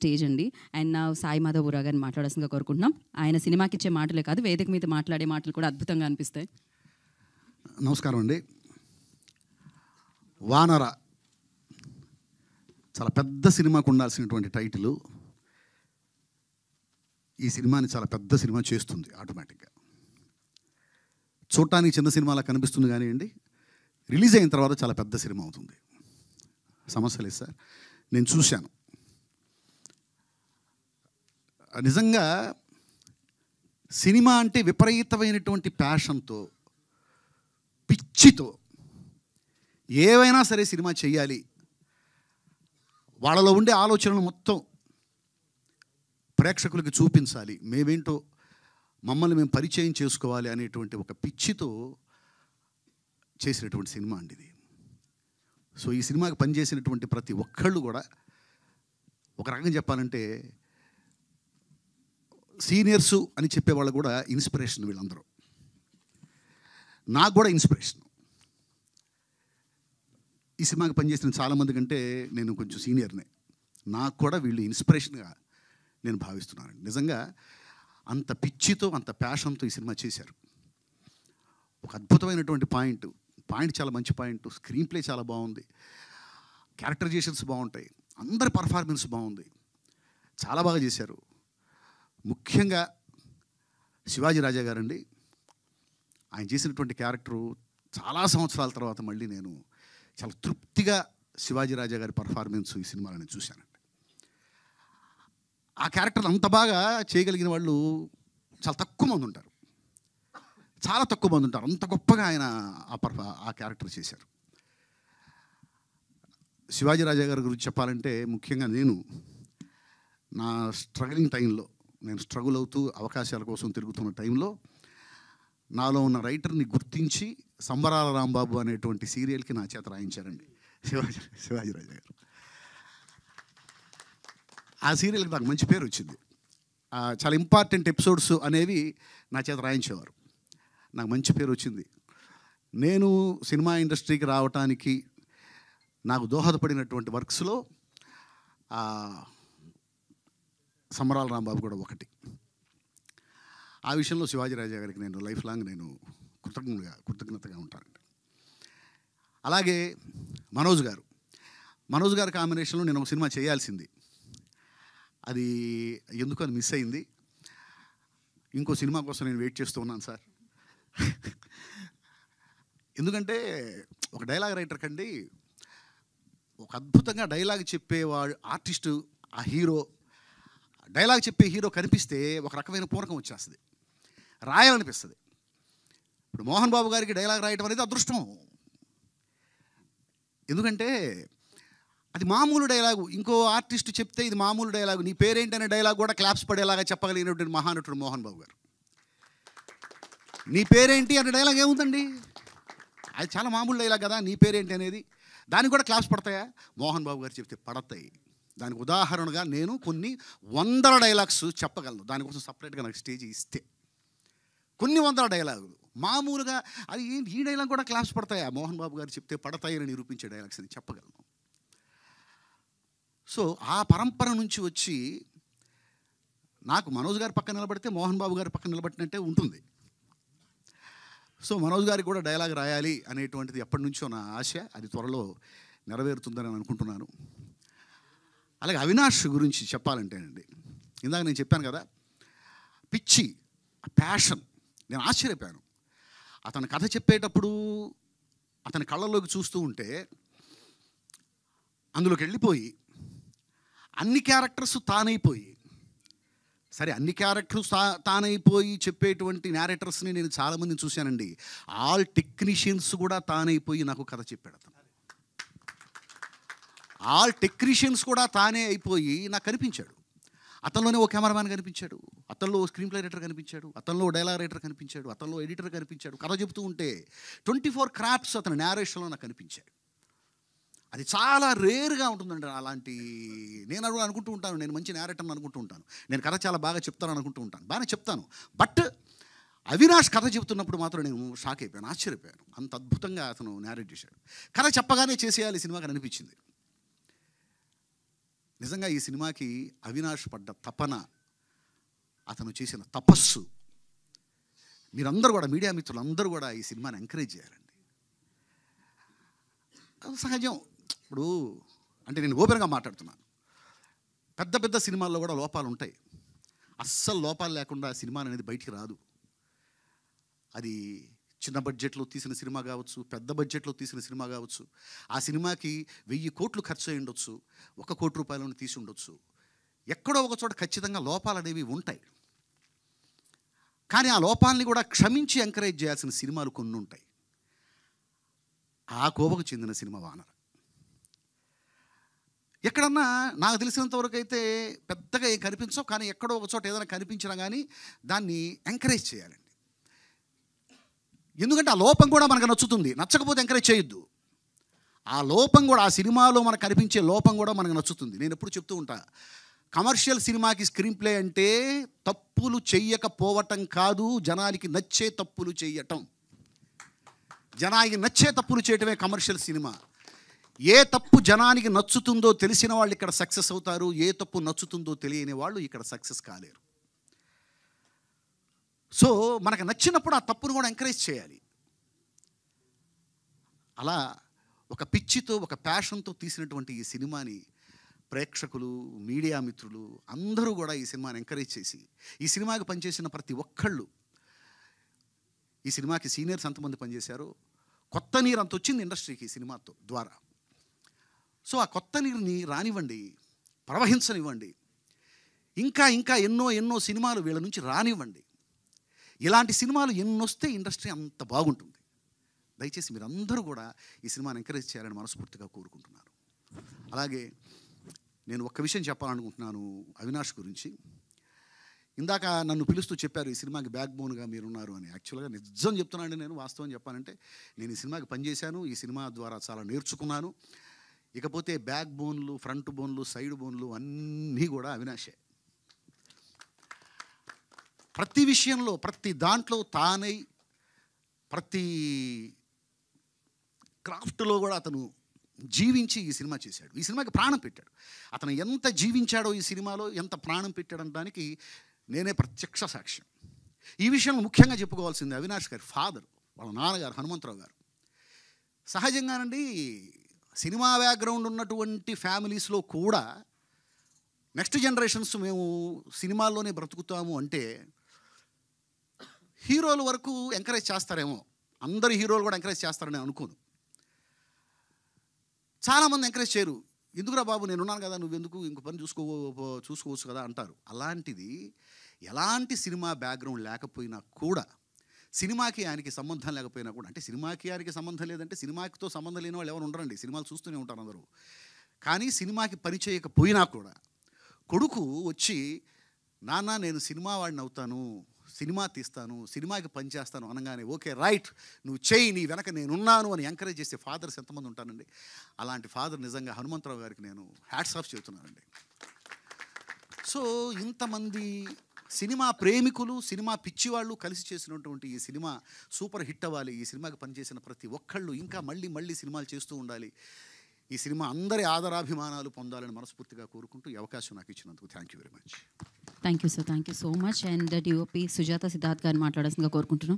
Stage అండి. And నా సాయి మాధవపురా గారిని మాట్లాడాల్సిందిగా కోరుకుంటున్నాం. ఆయన సినిమాకి ఇచ్చే మాటలే కాదు, వేదిక మీద మాట్లాడే మాటలు కూడా అద్భుతంగా అనిపిస్తాయి. నమస్కారం అండి. వానర చాలా పెద్ద సినిమాకు ఉండాల్సినటువంటి టైటిల్ ఈ సినిమాని చాలా పెద్ద సినిమా చేస్తుంది ఆటోమేటిక్గా. చూడటానికి చిన్న సినిమాలా కనిపిస్తుంది కానివ్వండి, రిలీజ్ అయిన తర్వాత చాలా పెద్ద సినిమా అవుతుంది. సమస్య లేదు సార్, నేను చూశాను. నిజంగా సినిమా అంటే విపరీతమైనటువంటి ప్యాషన్తో, పిచ్చితో ఏవైనా సరే సినిమా చేయాలి, వాళ్ళలో ఉండే ఆలోచనలు మొత్తం ప్రేక్షకులకి చూపించాలి, మేమేంటో మమ్మల్ని మేము పరిచయం చేసుకోవాలి అనేటువంటి ఒక పిచ్చితో చేసినటువంటి సినిమా అండి ఇది. సో ఈ సినిమాకి పనిచేసినటువంటి ప్రతి ఒక్కళ్ళు కూడా ఒక రకంగా చెప్పాలంటే సీనియర్సు అని చెప్పేవాళ్ళు కూడా ఇన్స్పిరేషన్. వీళ్ళందరూ నాకు కూడా ఇన్స్పిరేషన్. ఈ సినిమాకి పనిచేసిన చాలామంది కంటే నేను కొంచెం సీనియర్నే. నాకు కూడా వీళ్ళు ఇన్స్పిరేషన్గా నేను భావిస్తున్నాను. నిజంగా అంత పిచ్చితో, అంత ప్యాషన్తో ఈ సినిమా చేశారు. ఒక అద్భుతమైనటువంటి పాయింట్ చాలా మంచి పాయింట్. స్క్రీన్ ప్లే చాలా బాగుంది, క్యారెక్టరైజేషన్స్ బాగుంటాయి, అందరి పర్ఫార్మెన్స్ బాగుంది, చాలా బాగా చేశారు. ముఖ్యంగా శివాజీ రాజా గారండి, ఆయన చేసినటువంటి క్యారెక్టరు చాలా సంవత్సరాల తర్వాత మళ్ళీ నేను చాలా తృప్తిగా శివాజీ రాజా గారి పర్ఫార్మెన్స్ ఈ సినిమాలో నేను చూశానండి. ఆ క్యారెక్టర్ అంత బాగా చేయగలిగిన వాళ్ళు చాలా తక్కువ మంది ఉంటారు, చాలా తక్కువ మంది ఉంటారు. అంత గొప్పగా ఆయన ఆ క్యారెక్టర్ చేశారు. శివాజీ రాజా గారి గురించి చెప్పాలంటే ముఖ్యంగా నేను నా స్ట్రగలింగ్ టైంలో, నేను స్ట్రగుల్ అవుతూ అవకాశాల కోసం తిరుగుతున్న టైంలో నాలో ఉన్న రైటర్ని గుర్తించి సంబరాల రాంబాబు అనేటువంటి సీరియల్కి నా చేత రాయించారండి శివాజీ రాజా గారు. ఆ సీరియల్కి నాకు మంచి పేరు వచ్చింది. చాలా ఇంపార్టెంట్ ఎపిసోడ్స్ అనేవి నా చేత రాయించేవారు, నాకు మంచి పేరు వచ్చింది. నేను సినిమా ఇండస్ట్రీకి రావటానికి నాకు దోహదపడినటువంటి వర్క్స్లో సంబరాల రాంబాబు కూడా ఒకటి. ఆ విషయంలో శివాజీ రాజా గారికి నేను లైఫ్ లాంగ్ నేను కృతజ్ఞతగా ఉంటానండి. అలాగే మనోజ్ గారి కాంబినేషన్లో నేను ఒక సినిమా చేయాల్సింది, అది ఎందుకు అని మిస్ అయింది. ఇంకో సినిమా కోసం నేను వెయిట్ చేస్తూ ఉన్నాను సార్. ఎందుకంటే ఒక డైలాగ్ రైటర్ కండి, ఒక అద్భుతంగా డైలాగ్ చెప్పేవాడు ఆర్టిస్టు, ఆ హీరో, డైలాగ్ చెప్పే హీరో కనిపిస్తే ఒక రకమైన పూరకం వచ్చేస్తుంది, రాయాలనిపిస్తుంది. ఇప్పుడు మోహన్ బాబు గారికి డైలాగ్ రాయటం అనేది అదృష్టం. ఎందుకంటే అది మామూలు డైలాగు, ఇంకో ఆర్టిస్ట్ చెప్తే ఇది మామూలు డైలాగు, నీ పేరేంటి అనే డైలాగ్ కూడా క్లాప్స్ పడేలాగా చెప్పగలిగినటువంటి మహానటుడు మోహన్ బాబు గారు. నీ పేరేంటి అనే డైలాగ్ ఏముందండి, అది చాలా మామూలు డైలాగ్ కదా, నీ పేరేంటి అనేది, దానికి కూడా క్లాప్స్ పడతాయా? మోహన్ బాబు గారు చెప్తే పడతాయి. దానికి ఉదాహరణగా నేను కొన్ని 100 డైలాగ్స్ చెప్పగలను. దానికోసం సపరేట్గా నాకు స్టేజ్ ఇస్తే కొన్ని 100 డైలాగులు మామూలుగా, అది ఈ డైలాగ్ కూడా క్లాప్స్ పడతాయా? మోహన్ బాబు గారు చెప్తే పడతాయని నిరూపించే డైలాగ్స్ అని చెప్పగలను. సో ఆ పరంపర నుంచి వచ్చి నాకు మనోజ్ గారి పక్కన నిలబడితే మోహన్ బాబు గారి పక్కన నిలబడినట్టే ఉంటుంది. సో మనోజ్ గారికి కూడా డైలాగ్ రాయాలి అనేటువంటిది ఎప్పటి నుంచో నా ఆశ, అది త్వరలో నెరవేరుతుందని అనుకుంటున్నాను. అలాగే అవినాష్ గురించి చెప్పాలంటేనండి, ఇందాక నేను చెప్పాను కదా, పిచ్చి, ప్యాషన్. నేను ఆశ్చర్యపోయాను అతను కథ చెప్పేటప్పుడు. అతని కళ్ళల్లోకి చూస్తూ ఉంటే అందులోకి వెళ్ళిపోయి అన్ని క్యారెక్టర్స్ తానైపోయి, సరే అన్ని క్యారెక్టర్స్ తానైపోయి చెప్పేటువంటి నేరేటర్స్ని నేను చాలామందిని చూశానండి. ఆల్ టెక్నీషియన్స్ కూడా తానైపోయి నాకు కథ చెప్పాడు అతను. ఆల్ టెక్నీషియన్స్ కూడా తానే అయిపోయి నాకు కనిపించాడు. అతనిలోనే ఓ కెమెరామ్యాన్ కనిపించాడు, అతనిలో ఓ స్క్రీన్ ప్లే రైటర్ కనిపించాడు, అతనిలో డైలాగ్ రైటర్ కనిపించాడు, అతనిలో ఎడిటర్ కనిపించాడు. కథ చెబుతూ ఉంటే 24 క్రాఫ్ట్స్ అతని నేరేషన్లో నాకు కనిపించాయి. అది చాలా రేర్గా ఉంటుందండి అలాంటి. నేను అనుకుంటూ ఉంటాను, నేను మంచి నేరేటర్ని అనుకుంటూ ఉంటాను, నేను కథ చాలా బాగా చెప్తాను అనుకుంటూ ఉంటాను, బాగానే చెప్తాను. బట్ అవినాష్ కథ చెబుతున్నప్పుడు మాత్రం నేను షాక్ అయిపోయాను, ఆశ్చర్యపోయాను. అంత అద్భుతంగా అతను నేరేట్ చేశాడు. కథ చెప్పగానే చేసేయాలి సినిమాకి అనిపించింది. నిజంగా ఈ సినిమాకి అవినాష్ పడ్డ తపన, అతను చేసిన తపస్సు, మీరందరూ కూడా, మీడియా మిత్రులందరూ కూడా ఈ సినిమాని ఎంకరేజ్ చేయాలండి. సహజం. ఇప్పుడు అంటే నేను ఓపెన్గా మాట్లాడుతున్నాను. పెద్ద పెద్ద సినిమాల్లో కూడా లోపాలు ఉంటాయి. అస్సలు లోపాలు లేకుండా సినిమా అనేది బయటికి రాదు. అది చిన్న బడ్జెట్లో తీసిన సినిమా కావచ్చు, పెద్ద బడ్జెట్లో తీసిన సినిమా కావచ్చు. ఆ సినిమాకి 1000 కోట్లు ఖర్చు అయి ఉండొచ్చు, 1 కోటి రూపాయలను తీసి ఉండొచ్చు. ఎక్కడో ఒక చోట ఖచ్చితంగా లోపాలు అనేవి ఉంటాయి. కానీ ఆ లోపాలని కూడా క్షమించి ఎంకరేజ్ చేయాల్సిన సినిమాలు కొన్ని ఉంటాయి. ఆ కోవకు చెందిన సినిమా వానర. ఎక్కడన్నా నాకు తెలిసినంతవరకు అయితే పెద్దగా ఏం కనిపించవు, కానీ ఎక్కడో ఒక చోట ఏదైనా కనిపించినా కానీ దాన్ని ఎంకరేజ్ చేయాలండి. ఎందుకంటే ఆ లోపం కూడా మనకు నచ్చుతుంది. నచ్చకపోతే ఎంకరేజ్ చేయొద్దు. ఆ లోపం కూడా, ఆ సినిమాలో మనకు కనిపించే లోపం కూడా మనకు నచ్చుతుంది. నేను ఎప్పుడు చెప్తూ ఉంటా, కమర్షియల్ సినిమాకి స్క్రీన్ ప్లే అంటే తప్పులు చెయ్యకపోవటం కాదు, జనానికి నచ్చే తప్పులు చేయటం. జనానికి నచ్చే తప్పులు చేయటమే కమర్షియల్ సినిమా. ఏ తప్పు జనానికి నచ్చుతుందో తెలిసిన వాళ్ళు ఇక్కడ సక్సెస్ అవుతారు, ఏ తప్పు నచ్చుతుందో తెలియని వాళ్ళు ఇక్కడ సక్సెస్ కాలేరు. సో మనకు నచ్చినప్పుడు ఆ తప్పును కూడా ఎంకరేజ్ చేయాలి. అలా ఒక పిచ్చితో, ఒక ప్యాషన్తో తీసినటువంటి ఈ సినిమాని ప్రేక్షకులు, మీడియా మిత్రులు అందరూ కూడా ఈ సినిమాని ఎంకరేజ్ చేసి, ఈ సినిమాకి పనిచేసిన ప్రతి ఒక్కళ్ళు, ఈ సినిమాకి సీనియర్స్ ఎంతమంది పనిచేశారో, కొత్త నీరు అంత వచ్చింది ఇండస్ట్రీకి ఈ సినిమాతో ద్వారా. సో ఆ కొత్త నీరుని రానివ్వండి, ప్రవహించనివ్వండి. ఇంకా ఇంకా ఎన్నో ఎన్నో సినిమాలు వీళ్ళ నుంచి రానివ్వండి. ఇలాంటి సినిమాలు ఎన్నొస్తే ఇండస్ట్రీ అంత బాగుంటుంది. దయచేసి మీరందరూ కూడా ఈ సినిమాని ఎంకరేజ్ చేయాలని మనస్ఫూర్తిగా కోరుకుంటున్నాను. అలాగే నేను ఒక్క విషయం చెప్పాలనుకుంటున్నాను అవినాష్ గురించి. ఇందాక నన్ను పిలుస్తూ చెప్పారు ఈ సినిమాకి బ్యాక్ బోన్గా మీరున్నారు అని. యాక్చువల్గా నిజం చెప్తున్నానండి, నేను వాస్తవం చెప్పాలంటే నేను ఈ సినిమాకి పనిచేశాను, ఈ సినిమా ద్వారా చాలా నేర్చుకున్నాను. ఇకపోతే బ్యాక్ బోన్లు, ఫ్రంట్ బోన్లు, సైడ్ బోన్లు అన్నీ కూడా అవినాషే. ప్రతి విషయంలో, ప్రతి దాంట్లో తానై, ప్రతి క్రాఫ్ట్లో కూడా అతను జీవించి ఈ సినిమా చేశాడు. ఈ సినిమాకి ప్రాణం పెట్టాడు. అతను ఎంత జీవించాడో ఈ సినిమాలో, ఎంత ప్రాణం పెట్టాడనడానికి నేనే ప్రత్యక్ష సాక్ష్యం. ఈ విషయంలో ముఖ్యంగా చెప్పుకోవాల్సింది అవినాష్ గారి ఫాదర్, వాళ్ళ నాన్నగారు హనుమంతరావు గారు. సహజంగానండి సినిమా బ్యాక్గ్రౌండ్ ఉన్నటువంటి ఫ్యామిలీస్లో కూడా నెక్స్ట్ జనరేషన్స్ మేము సినిమాల్లోనే బ్రతుకుతాము అంటే హీరోల వరకు ఎంకరేజ్ చేస్తారేమో. అందరు హీరోలు కూడా ఎంకరేజ్ చేస్తారని అనుకోను. చాలామంది ఎంకరేజ్ చేయరు. ఎందుకురా బాబు, నేనున్నాను కదా, నువ్వెందుకు, ఇంకో పని చూసుకోవచ్చు కదా అంటారు. అలాంటిది ఎలాంటి సినిమా బ్యాక్గ్రౌండ్ లేకపోయినా కూడా, సినిమాకి ఆయనకి సంబంధం లేకపోయినా కూడా, అంటే సినిమాకి ఆయనకి సంబంధం లేదంటే సినిమాకితో సంబంధం లేని వాళ్ళు ఎవరు ఉండరండి, సినిమాలు చూస్తూనే ఉంటారు అందరూ. కానీ సినిమాకి పని చేయకపోయినా కూడా కొడుకు వచ్చి, నాన్న నేను సినిమా వాడిని అవుతాను, సినిమా తీస్తాను, సినిమాకి పని చేస్తాను అనగానే ఓకే రైట్, నువ్వు చెయ్యి, నీ వెనక నేనున్నాను అని ఎంకరేజ్ చేసే ఫాదర్స్ ఎంతమంది ఉంటానండి. అలాంటి ఫాదర్ నిజంగా హనుమంతరావు గారికి నేను హ్యాట్స్ ఆఫ్ చెబుతున్నానండి. సో ఇంతమంది సినిమా ప్రేమికులు, సినిమా పిచ్చివాళ్ళు కలిసి చేసినటువంటి ఈ సినిమా సూపర్ హిట్ అవ్వాలి. ఈ సినిమాకి పనిచేసిన ప్రతి ఒక్కళ్ళు ఇంకా మళ్ళీ మళ్ళీ సినిమాలు చేస్తూ ఉండాలి. ఈ సినిమా అందరి ఆదరాభిమానాలు పొందాలని మనస్ఫూర్తిగా కోరుకుంటూ ఈ అవకాశం నాకు ఇచ్చినందుకు thank you very much. Thank you sir, thank you so much. And DOP Sujatha Siddharth గారిని మాట్లాడాల్సిందిగా కోరుకుంటున్నాం.